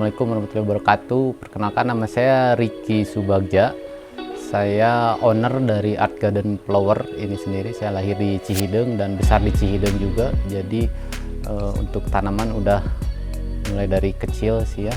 Assalamualaikum warahmatullahi wabarakatuh. Perkenalkan, nama saya Ricky Subagja. Saya owner dari Art Garden Flower ini sendiri. Saya lahir di Cihideng dan besar di Cihideng juga. Jadi untuk tanaman udah mulai dari kecil sih ya.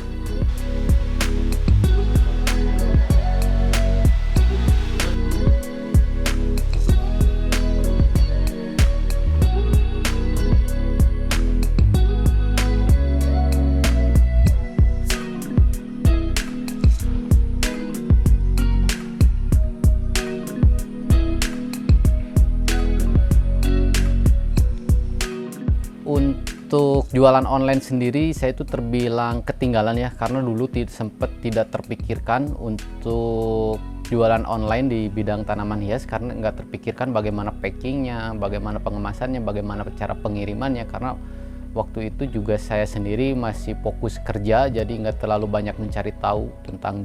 Untuk jualan online sendiri saya itu terbilang ketinggalan ya, karena dulu sempat tidak terpikirkan untuk jualan online di bidang tanaman hias, karena nggak terpikirkan bagaimana packingnya, bagaimana pengemasannya, bagaimana cara pengirimannya, karena waktu itu juga saya sendiri masih fokus kerja, jadi nggak terlalu banyak mencari tahu tentang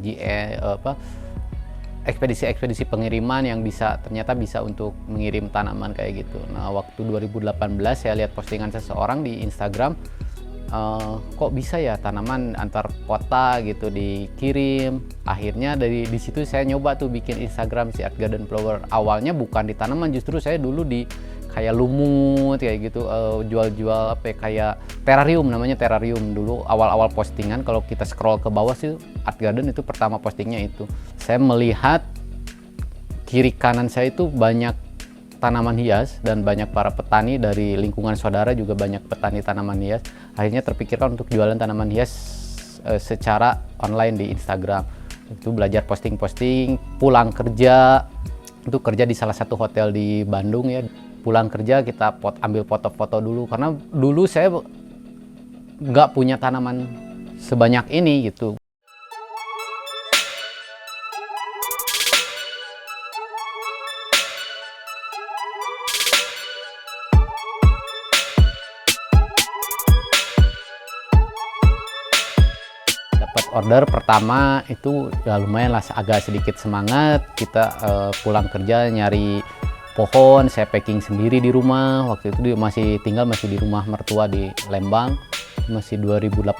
ekspedisi-ekspedisi pengiriman yang ternyata bisa untuk mengirim tanaman kayak gitu. Nah, waktu 2018 saya lihat postingan seseorang di Instagram, kok bisa ya tanaman antar kota gitu dikirim. Akhirnya dari situ saya nyoba tuh bikin Instagram si Art Garden Flower. Awalnya bukan di tanaman, justru saya dulu di kayak lumut kayak gitu, jual-jual kayak terrarium, namanya terrarium dulu awal-awal postingan. Kalau kita scroll ke bawah sih Art Garden itu pertama postingnya itu. Saya melihat kiri kanan saya itu banyak tanaman hias dan banyak para petani dari lingkungan saudara juga banyak petani tanaman hias. Akhirnya terpikirkan untuk jualan tanaman hias secara online di Instagram. Itu belajar posting-posting, pulang kerja, itu kerja di salah satu hotel di Bandung ya. Pulang kerja kita ambil foto-foto dulu, karena dulu saya nggak punya tanaman sebanyak ini gitu. Dapat order pertama itu ya lumayan lah, agak sedikit semangat. Kita pulang kerja nyari pohon, saya packing sendiri di rumah. Waktu itu dia masih di rumah mertua di Lembang, masih 2018.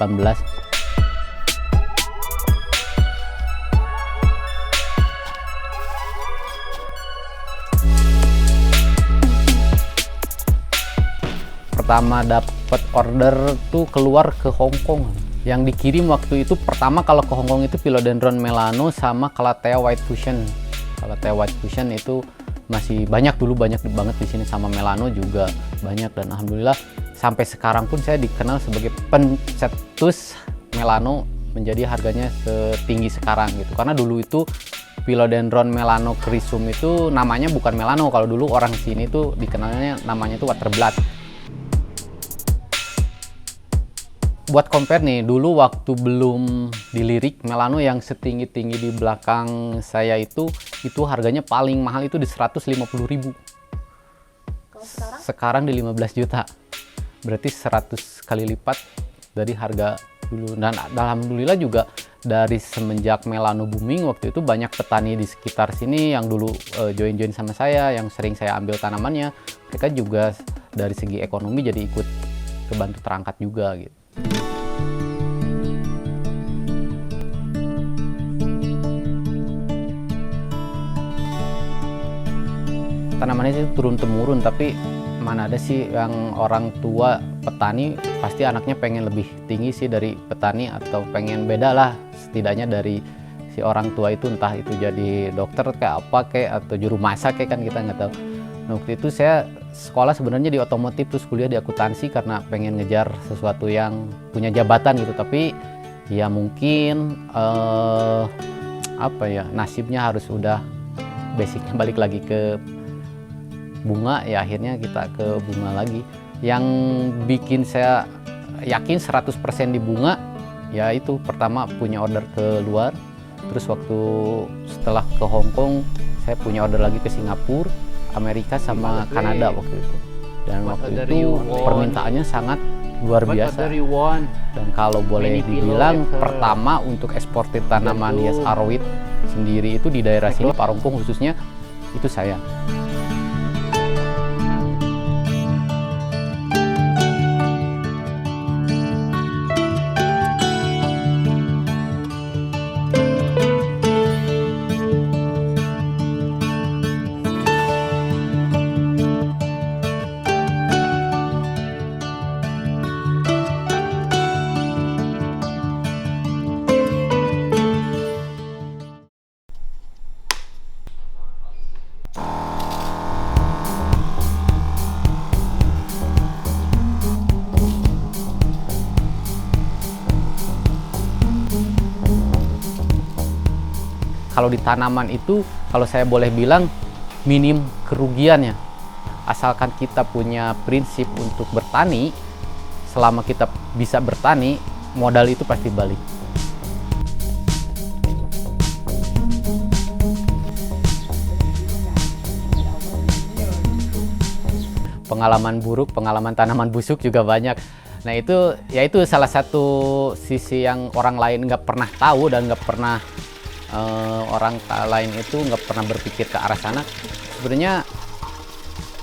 Pertama dapat order tuh keluar ke Hong Kong. Yang dikirim waktu itu pertama kalau ke Hong Kong itu Philodendron Melano sama Calathea White Fusion. Calathea White Fusion itu masih banyak banget di sini, sama Melano juga banyak, dan alhamdulillah sampai sekarang pun saya dikenal sebagai pencetus Melano menjadi harganya setinggi sekarang gitu. Karena dulu itu Philodendron Melano Chrysum itu namanya bukan Melano, kalau dulu orang sini tuh dikenalnya namanya itu Waterblood. Buat compare nih, dulu waktu belum dilirik Melano yang setinggi-tinggi di belakang saya itu harganya paling mahal itu di 150.000. Kalau sekarang? Sekarang di 15 juta. Berarti 100 kali lipat dari harga dulu. Dan alhamdulillah juga dari semenjak Melano booming waktu itu banyak petani di sekitar sini yang dulu join sama saya, yang sering saya ambil tanamannya. Mereka juga dari segi ekonomi jadi ikut kebantu terangkat juga gitu. Tanamannya sih turun-temurun, tapi mana ada sih yang orang tua petani pasti anaknya pengen lebih tinggi sih dari petani, atau pengen beda lah setidaknya dari si orang tua itu, entah itu jadi dokter kayak apa kayak atau juru masak kayak, kan kita nggak tahu. Nah, waktu itu saya sekolah sebenarnya di otomotif, terus kuliah di akuntansi karena pengen ngejar sesuatu yang punya jabatan gitu, tapi ya mungkin nasibnya harus udah basicnya balik lagi ke bunga, ya akhirnya kita ke bunga lagi. Yang bikin saya yakin 100% di bunga ya itu pertama punya order ke luar, terus setelah ke Hong Kong saya punya order lagi ke Singapura, Amerika sama Kanada waktu itu. Dan waktu itu permintaannya sangat luar biasa. Dan kalau boleh dibilang pertama untuk eksportir tanaman hias aroid sendiri itu di daerah sini, Parongpong khususnya, itu saya. kalau di tanaman itu, kalau saya boleh bilang, minim kerugiannya. Asalkan kita punya prinsip untuk bertani, selama kita bisa bertani, modal itu pasti balik. Pengalaman buruk, pengalaman tanaman busuk juga banyak. Nah itu, ya itu salah satu sisi yang orang lain nggak pernah tahu dan nggak pernah orang lain itu nggak pernah berpikir ke arah sana. Sebenarnya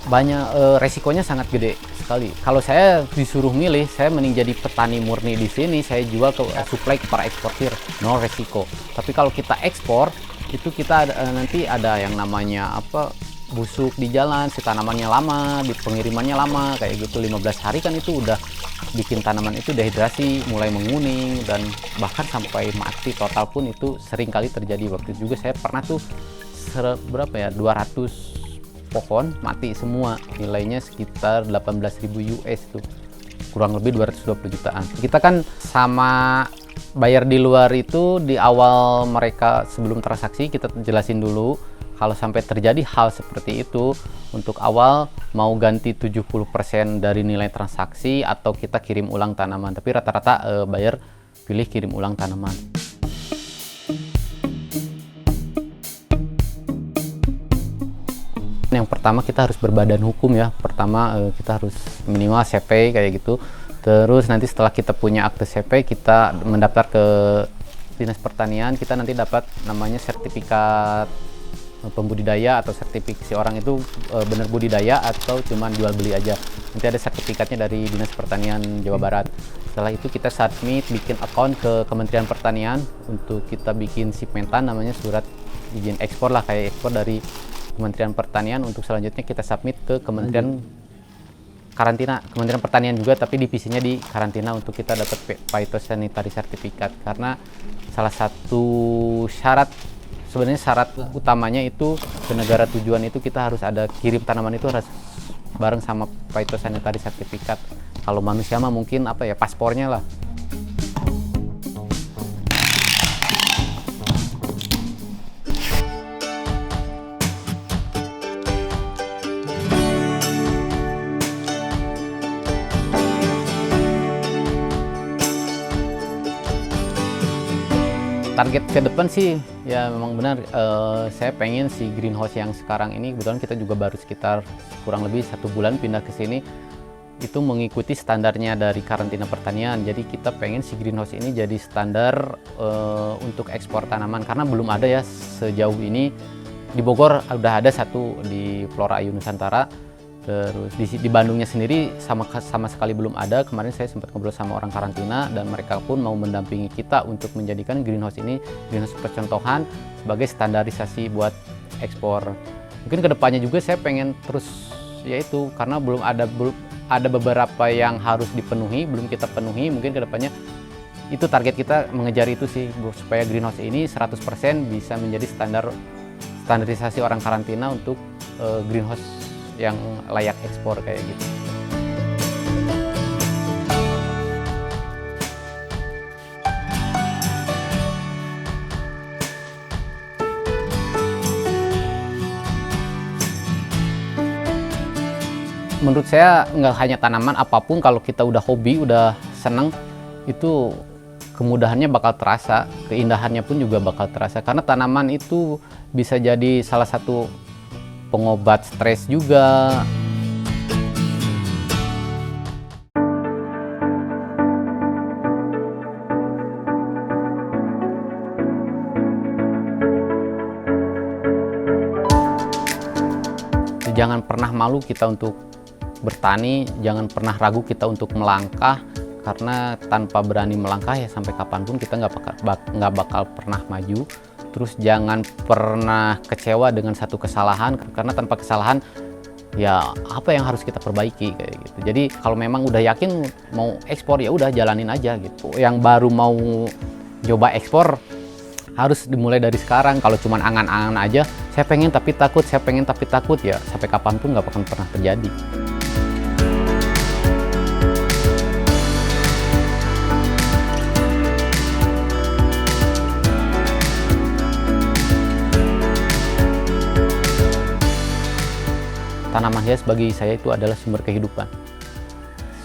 banyak resikonya sangat gede sekali. Kalau saya disuruh milih, saya mending jadi petani murni di sini. Saya jual ke supply ke para eksportir, no resiko. Tapi kalau kita ekspor, itu kita nanti ada yang namanya apa? Busuk di jalan, si tanamannya lama, di pengirimannya lama, kayak gitu 15 hari kan itu udah bikin tanaman itu dehidrasi, mulai menguning dan bahkan sampai mati total pun itu sering kali terjadi. Waktu juga saya pernah tuh berapa ya, 200 pohon mati semua, nilainya sekitar 18.000 US tuh, kurang lebih 220 jutaan. Kita kan sama bayar di luar itu di awal mereka sebelum transaksi kita jelasin dulu. Kalau sampai terjadi hal seperti itu, untuk awal mau ganti 70% dari nilai transaksi atau kita kirim ulang tanaman. Tapi rata-rata buyer pilih kirim ulang tanaman. Yang pertama kita harus berbadan hukum ya. Pertama kita harus minimal CP kayak gitu. Terus nanti setelah kita punya akte CP, kita mendaftar ke Dinas Pertanian, kita nanti dapat namanya sertifikat pembudidaya atau sertifikasi orang itu benar budidaya atau cuman jual beli aja. Nanti ada sertifikatnya dari Dinas Pertanian Jawa Barat. Setelah itu kita submit, bikin account ke Kementerian Pertanian untuk kita bikin shipmentan, namanya surat izin ekspor lah, kayak ekspor dari Kementerian Pertanian. Untuk selanjutnya kita submit ke Kementerian Karantina, Kementerian Pertanian juga, tapi divisinya di karantina untuk kita dapat phytosanitary certificate. Karena salah satu syarat, sebenarnya syarat utamanya itu ke negara tujuan itu kita harus ada kirim tanaman itu harus bareng sama phytosanitary certificate. Kalau manusia mah mungkin apa ya, paspornya lah. Target ke depan sih ya memang benar, saya pengen si greenhouse yang sekarang ini, kebetulan kita juga baru sekitar kurang lebih 1 bulan pindah ke sini, itu mengikuti standarnya dari karantina pertanian. Jadi kita pengen si greenhouse ini jadi standar untuk ekspor tanaman, karena belum ada ya sejauh ini. Di Bogor udah ada satu di Flora Ayu Nusantara. Terus di Bandungnya sendiri sama sekali belum ada. Kemarin saya sempat ngobrol sama orang karantina dan mereka pun mau mendampingi kita untuk menjadikan greenhouse ini greenhouse percontohan sebagai standarisasi buat ekspor. Mungkin kedepannya juga saya pengen terus yaitu, karena belum ada beberapa yang harus dipenuhi, belum kita penuhi. Mungkin kedepannya itu target kita mengejar itu sih, supaya greenhouse ini 100% bisa menjadi standarisasi orang karantina untuk greenhouse yang layak ekspor kayak gitu. Menurut saya nggak hanya tanaman, apapun kalau kita udah hobi, udah seneng, itu kemudahannya bakal terasa, keindahannya pun juga bakal terasa. Karena tanaman itu bisa jadi salah satu pengobat stres juga. Jangan pernah malu kita untuk bertani, jangan pernah ragu kita untuk melangkah, karena tanpa berani melangkah ya sampai kapanpun kita nggak bakal pernah maju. Terus jangan pernah kecewa dengan satu kesalahan, karena tanpa kesalahan ya apa yang harus kita perbaiki kayak gitu. Jadi kalau memang udah yakin mau ekspor, ya udah jalanin aja gitu. Yang baru mau coba ekspor harus dimulai dari sekarang. Kalau cuman angan-angan aja, saya pengen tapi takut, ya sampai kapanpun nggak akan pernah terjadi. tanaman hias bagi saya itu adalah sumber kehidupan.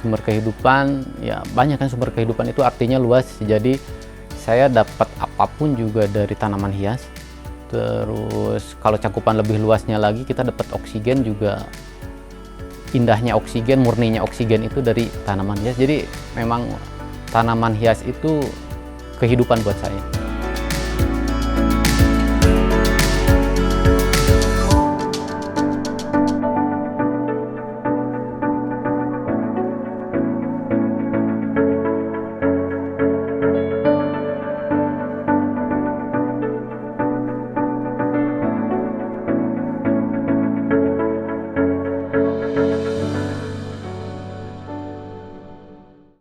Sumber kehidupan, ya banyak kan sumber kehidupan itu artinya luas. Jadi saya dapat apapun juga dari tanaman hias. Terus kalau cakupan lebih luasnya lagi, kita dapat oksigen juga. Indahnya oksigen, murninya oksigen itu dari tanaman hias. Jadi memang tanaman hias itu kehidupan buat saya.